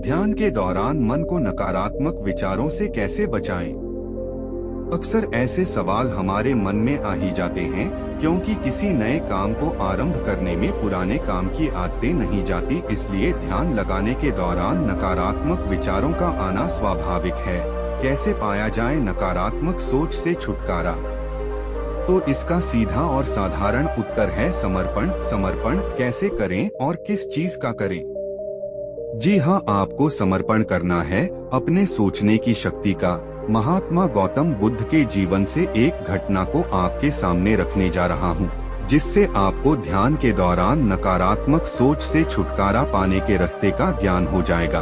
ध्यान के दौरान मन को नकारात्मक विचारों से कैसे बचाएं? अक्सर ऐसे सवाल हमारे मन में आ ही जाते हैं क्योंकि किसी नए काम को आरंभ करने में पुराने काम की आदतें नहीं जाती। इसलिए ध्यान लगाने के दौरान नकारात्मक विचारों का आना स्वाभाविक है। कैसे पाया जाए नकारात्मक सोच से छुटकारा? तो इसका सीधा और साधारण उत्तर है समर्पण। समर्पण कैसे करें और किस चीज का करें? जी हाँ, आपको समर्पण करना है अपने सोचने की शक्ति का। महात्मा गौतम बुद्ध के जीवन से एक घटना को आपके सामने रखने जा रहा हूँ, जिससे आपको ध्यान के दौरान नकारात्मक सोच से छुटकारा पाने के रास्ते का ज्ञान हो जाएगा।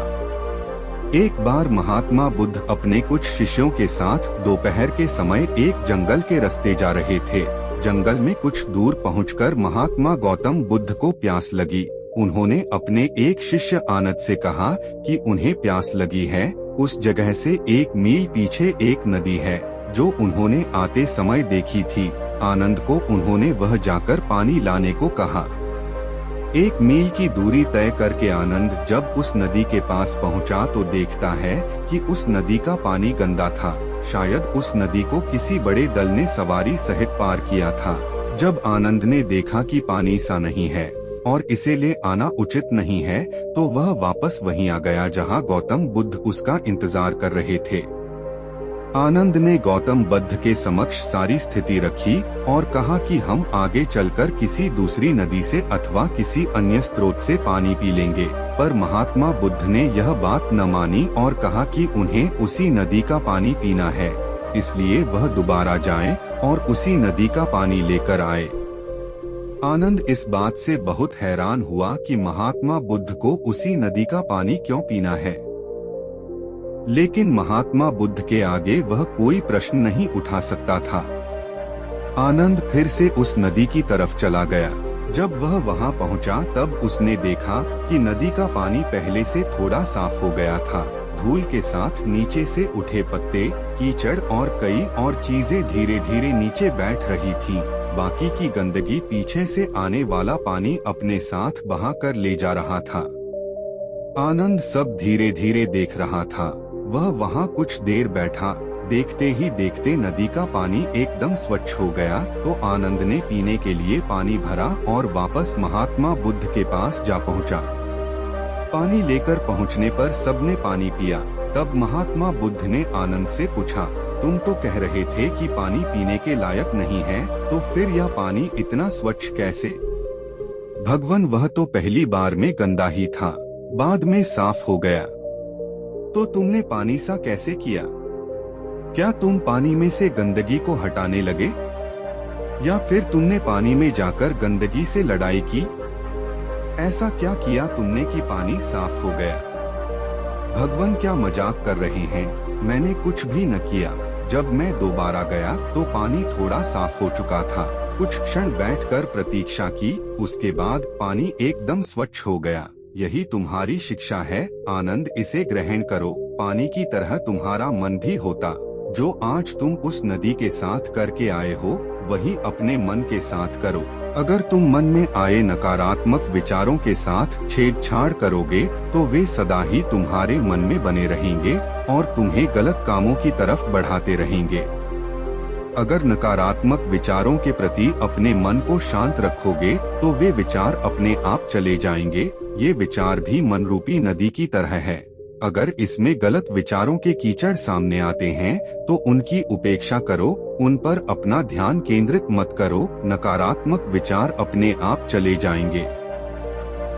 एक बार महात्मा बुद्ध अपने कुछ शिष्यों के साथ दोपहर के समय एक जंगल के रास्ते जा रहे थे। जंगल में कुछ दूर पहुंचकर महात्मा गौतम बुद्ध को प्यास लगी। उन्होंने अपने एक शिष्य आनंद से कहा कि उन्हें प्यास लगी है। उस जगह से 1 मील पीछे एक नदी है जो उन्होंने आते समय देखी थी। आनंद को उन्होंने वह जाकर पानी लाने को कहा। 1 मील की दूरी तय करके आनंद जब उस नदी के पास पहुंचा तो देखता है कि उस नदी का पानी गंदा था। शायद उस नदी को किसी बड़े दल ने सवारी सहित पार किया था। जब आनंद ने देखा कि पानी सा नहीं है और इसे ले आना उचित नहीं है, तो वह वापस वहीं आ गया जहां गौतम बुद्ध उसका इंतजार कर रहे थे। आनंद ने गौतम बुद्ध के समक्ष सारी स्थिति रखी और कहा कि हम आगे चलकर किसी दूसरी नदी से अथवा किसी अन्य स्रोत से पानी पी लेंगे। पर महात्मा बुद्ध ने यह बात न मानी और कहा कि उन्हें उसी नदी का पानी पीना है, इसलिए वह दोबारा जाएं और उसी नदी का पानी लेकर आए। आनंद इस बात से बहुत हैरान हुआ कि महात्मा बुद्ध को उसी नदी का पानी क्यों पीना है, लेकिन महात्मा बुद्ध के आगे वह कोई प्रश्न नहीं उठा सकता था। आनंद फिर से उस नदी की तरफ चला गया। जब वह वहां पहुंचा तब उसने देखा कि नदी का पानी पहले से थोड़ा साफ हो गया था। धूल के साथ नीचे से उठे पत्ते, कीचड़ और कई और चीजें धीरे धीरे नीचे बैठ रही थीं। बाकी की गंदगी पीछे से आने वाला पानी अपने साथ बहा कर ले जा रहा था। आनंद सब धीरे धीरे देख रहा था। वह वहां कुछ देर बैठा। देखते ही देखते नदी का पानी एकदम स्वच्छ हो गया। तो आनंद ने पीने के लिए पानी भरा और वापस महात्मा बुद्ध के पास जा पहुंचा। पानी लेकर पहुंचने पर सबने पानी पिया। तब महात्मा बुद्ध ने आनंद से पूछा, तुम तो कह रहे थे कि पानी पीने के लायक नहीं है, तो फिर यह पानी इतना स्वच्छ कैसे? भगवान, वह तो पहली बार में गंदा ही था, बाद में साफ हो गया। तो तुमने पानी सा कैसे किया? क्या तुम पानी में से गंदगी को हटाने लगे, या फिर तुमने पानी में जाकर गंदगी से लड़ाई की? ऐसा क्या किया तुमने कि पानी साफ हो गया? भगवान, क्या मजाक कर रहे हैं? मैंने कुछ भी न किया। जब मैं दोबारा गया तो पानी थोड़ा साफ हो चुका था। कुछ क्षण बैठकर प्रतीक्षा की, उसके बाद पानी एकदम स्वच्छ हो गया। यही तुम्हारी शिक्षा है आनंद, इसे ग्रहण करो। पानी की तरह तुम्हारा मन भी होता। जो आज तुम उस नदी के साथ करके आए हो, वही अपने मन के साथ करो। अगर तुम मन में आए नकारात्मक विचारों के साथ छेड़छाड़ करोगे तो वे सदा ही तुम्हारे मन में बने रहेंगे और तुम्हें गलत कामों की तरफ बढ़ाते रहेंगे। अगर नकारात्मक विचारों के प्रति अपने मन को शांत रखोगे तो वे विचार अपने आप चले जाएंगे। ये विचार भी मन रूपी नदी की तरह है। अगर इसमें गलत विचारों के कीचड़ सामने आते हैं तो उनकी उपेक्षा करो, उन पर अपना ध्यान केंद्रित मत करो। नकारात्मक विचार अपने आप चले जाएंगे।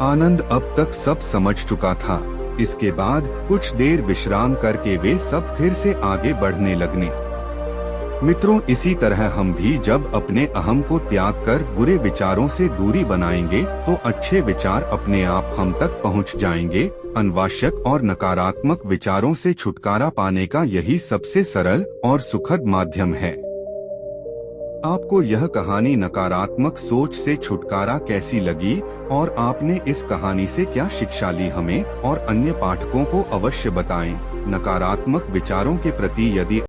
आनंद अब तक सब समझ चुका था। इसके बाद कुछ देर विश्राम करके वे सब फिर से आगे बढ़ने लगने। मित्रों, इसी तरह हम भी जब अपने अहम को त्याग कर बुरे विचारों से दूरी बनाएंगे तो अच्छे विचार अपने आप हम तक पहुंच जाएंगे। अनावश्यक और नकारात्मक विचारों से छुटकारा पाने का यही सबसे सरल और सुखद माध्यम है। आपको यह कहानी नकारात्मक सोच से छुटकारा कैसी लगी और आपने इस कहानी से क्या शिक्षा ली, हमें और अन्य पाठकों को अवश्य बताएं। नकारात्मक विचारों के प्रति यदि